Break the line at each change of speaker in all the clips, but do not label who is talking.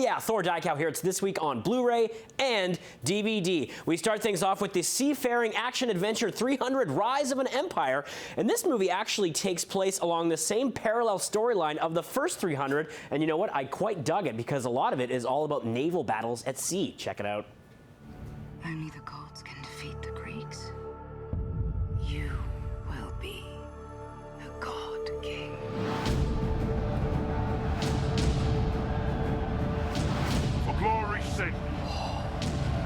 yeah, Thor Cow here. It's this week on Blu-ray and DVD. We start things off with the seafaring action-adventure 300 Rise of an Empire. And this movie actually takes place along the same parallel storyline of the first 300. And you know what? I quite dug it because a lot of it is all about naval battles at sea. Check it out.
Only the gods can defeat the Greeks. You will be the God King.
For glory's sake.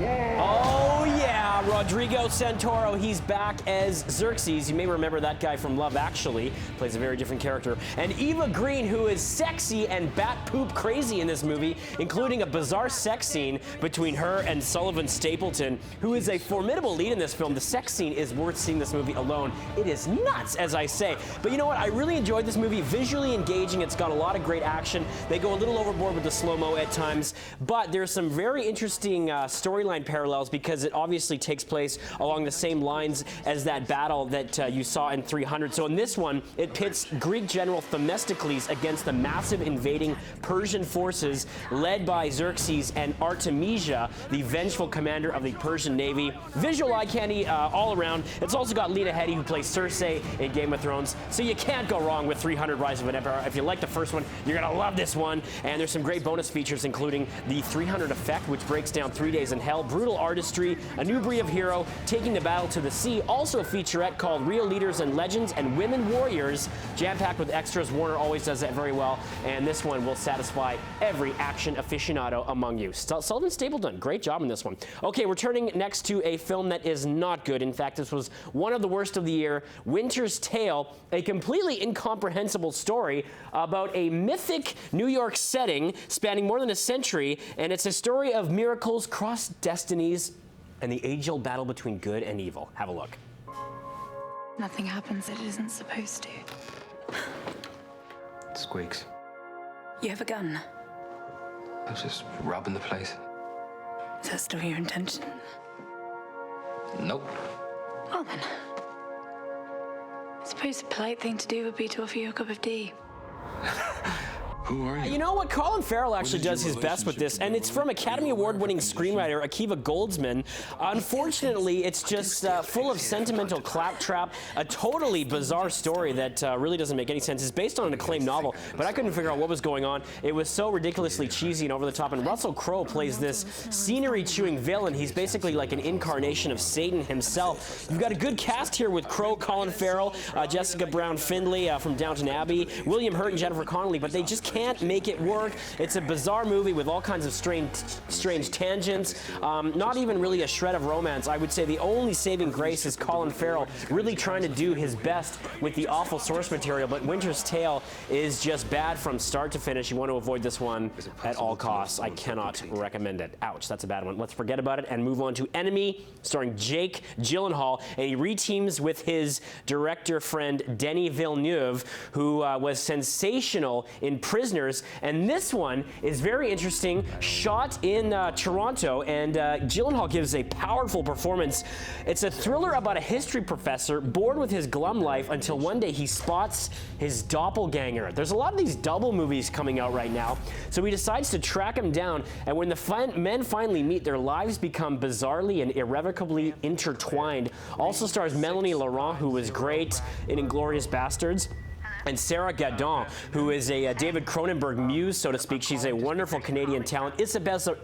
Oh yeah, Rodrigo Santoro, he's back as Xerxes. You may remember that guy from Love Actually, plays a very different character. And Eva Green, who is sexy and bat poop crazy in this movie, including a bizarre sex scene between her and Sullivan Stapleton, who is a formidable lead in this film. The sex scene is worth seeing this movie alone. It is nuts, as I say. But you know what? I really enjoyed this movie. Visually engaging. It's got a lot of great action. They go a little overboard with the slow-mo at times, but there's some very interesting storyline parallels because it obviously takes place along the same lines as that battle that you saw in 300. So in this one, it pits Greek general Themistocles against the massive invading Persian forces led by Xerxes and Artemisia, the vengeful commander of the Persian Navy. Visual eye candy all around. It's also got Lena Headey, who plays Cersei in Game of Thrones. So you can't go wrong with 300 Rise of an Empire. If you like the first one, you're gonna love this one. And there's some great bonus features, including the 300 effect, which breaks down 3 days in hell, brutal artistry, a new breed of hero taking the battle to the sea, also a featurette called Real Leaders and Legends and Women Warriors, jam-packed with extras. Warner always does that very well, and this one will satisfy every action aficionado among you. Sullivan Stapleton, great job in this one. Okay, we're turning next to a film that is not good. In fact, this was one of the worst of the year, Winter's Tale, a completely incomprehensible story about a mythic New York setting spanning more than a century, and it's a story of miracles, crossed destinies, and the age-old battle between good and evil. Have a look.
Nothing happens that it isn't supposed to.
Squeaks.
You have a gun?
I was just robbing the place.
Is that still your intention?
Nope.
Well then. I suppose the polite thing to do would be to offer you a cup of tea.
Who are you?
You know what? Colin Farrell actually does his best with this, and it's from Academy Award-winning screenwriter Akiva Goldsman. Unfortunately, it's just full of sentimental claptrap, a totally bizarre story that really doesn't make any sense. It's based on an acclaimed novel, but I couldn't figure out what was going on. It was so ridiculously cheesy and over the top, and Russell Crowe plays this scenery-chewing villain. He's basically like an incarnation of Satan himself. You've got a good cast here with Crowe, Colin Farrell, Jessica Brown Findlay from Downton Abbey, William Hurt and Jennifer Connelly, but they just can't make it work. It's a bizarre movie with all kinds of strange tangents, not even really a shred of romance. I would say the only saving grace is Colin Farrell really trying to do his best with the awful source material, but Winter's Tale is just bad from start to finish. You want to avoid this one at all costs. I cannot recommend it. Ouch, that's a bad one. Let's forget about it and move on to Enemy, starring Jake Gyllenhaal, and he reteams with his director friend Denis Villeneuve, who was sensational in Prisoners, and this one is very interesting, shot in Toronto, and Gyllenhaal gives a powerful performance. It's a thriller about a history professor bored with his glum life until one day he spots his doppelganger. There's a lot of these double movies coming out right now, so he decides to track him down, and when the men finally meet, their lives become bizarrely and irrevocably intertwined. Also stars Melanie Laurent, who was great in Inglourious Bastards, and Sarah Gadon, who is a David Cronenberg muse, so to speak. She's a wonderful Canadian talent. Isabella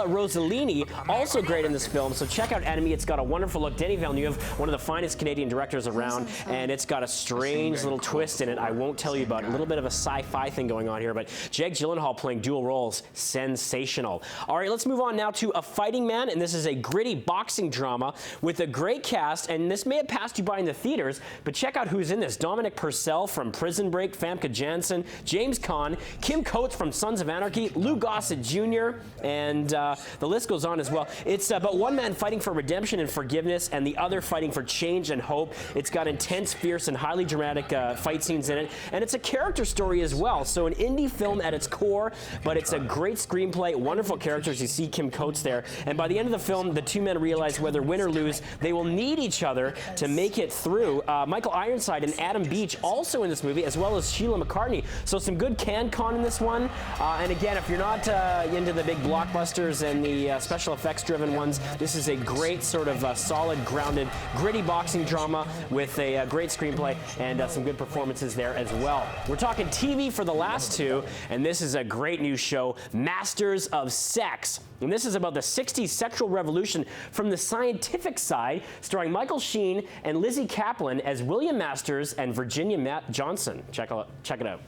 Rossellini, also great in this film. So check out Enemy. It's got a wonderful look. Denis Villeneuve, one of the finest Canadian directors around, and it's got a strange little twist in it. I won't tell you about it. A little bit of a sci-fi thing going on here, but Jake Gyllenhaal playing dual roles, sensational. All right, let's move on now to A Fighting Man, and this is a gritty boxing drama with a great cast, and this may have passed you by in the theaters, but check out who's in this. Dominic Purcell from Prison Break, Famke Janssen, James Caan, Kim Coates from Sons of Anarchy, Lou Gossett Jr., and the list goes on as well. It's about one man fighting for redemption and forgiveness and the other fighting for change and hope. It's got intense, fierce, and highly dramatic fight scenes in it, and it's a character story as well. So an indie film at its core, but it's a great screenplay, wonderful characters. You see Kim Coates there, and by the end of the film, the two men realize whether win or lose, they will need each other to make it through. Michael Ironside and Adam Beach also in this movie, as well as Sheila McCartney. So some good CanCon in this one. And again, if you're not into the big blockbusters and the special effects-driven ones, this is a great sort of solid, grounded, gritty boxing drama with a great screenplay and some good performances there as well. We're talking TV for the last two, and this is a great new show, Masters of Sex. And this is about the 60s sexual revolution from the scientific side, starring Michael Sheen and Lizzie Kaplan as William Masters and Virginia Johnson. Check it out.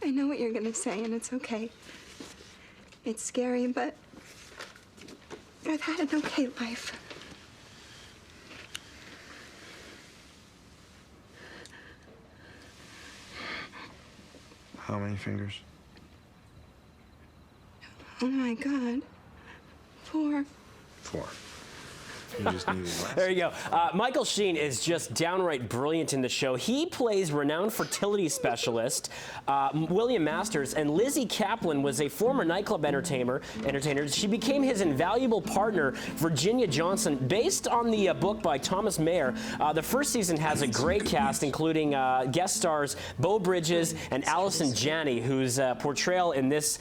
I know what you're gonna say, and it's okay. It's scary, but I've had an okay life.
How many fingers?
Oh my God. 4.
4. You just needed less.
There you go. Michael Sheen is just downright brilliant in the show. He plays renowned fertility specialist William Masters, and Lizzie Kaplan was a former nightclub entertainer. She became his invaluable partner, Virginia Johnson, based on the book by Thomas Mayer. The first season has a great cast, including guest stars Beau Bridges and Allison Janney, whose portrayal in this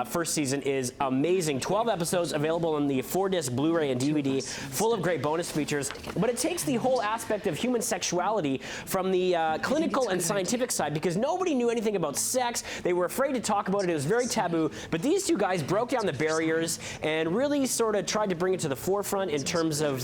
first season is amazing. 12 episodes available on the 4-disc Blu-ray and DVD, full of great bonus features, but it takes the whole aspect of human sexuality from the clinical and scientific side, because nobody knew anything about sex. They were afraid to talk about it. It was very taboo, but these two guys broke down the barriers and really sort of tried to bring it to the forefront in terms of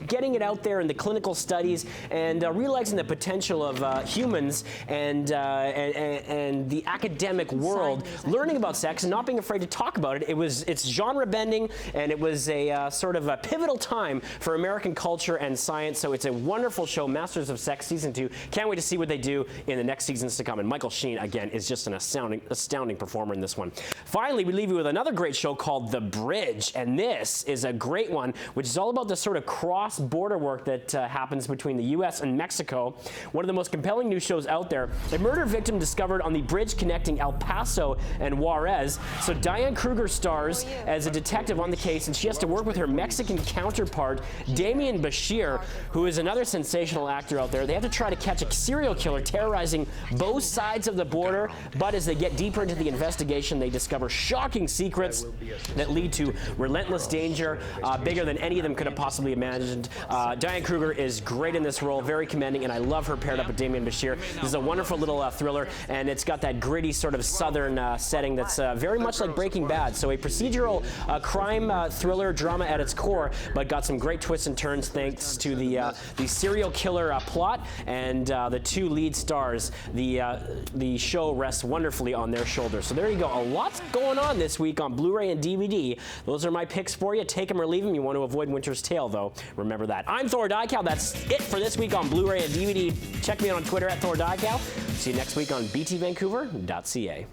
getting it out there in the clinical studies and realizing the potential of humans and the academic world learning about sex and not being afraid to talk about it. It's genre bending, and it was a sort of a pivotal time for American culture and science. So it's a wonderful show, Masters of Sex Season 2. Can't wait to see what they do in the next seasons to come. And Michael Sheen, again, is just an astounding performer in this one. Finally, we leave you with another great show called The Bridge. And this is a great one, which is all about the sort of cross-border work that happens between the U.S. and Mexico. One of the most compelling new shows out there. A murder victim discovered on the bridge connecting El Paso and Juarez. So Diane Kruger stars as a detective on the case, and she has to work with her Mexican counterpart, Damian Bashir, who is another sensational actor out there. They have to try to catch a serial killer terrorizing both sides of the border, but as they get deeper into the investigation, they discover shocking secrets that lead to relentless danger, bigger than any of them could have possibly imagined. Diane Kruger is great in this role, very commending, and I love her paired up with Damian Bashir. This is a wonderful little thriller, and it's got that gritty sort of southern setting that's very much like Breaking Bad. So a procedural crime thriller drama at its core, but got some great twists and turns thanks to the serial killer plot and the two lead stars. The show rests wonderfully on their shoulders. So there you go. A lot's going on this week on Blu-ray and DVD. Those are my picks for you. Take them or leave them. You want to avoid Winter's Tale, though. Remember that. I'm Thor Dykow. That's it for this week on Blu-ray and DVD. Check me out on Twitter at Thor Dykow. See you next week on btvancouver.ca.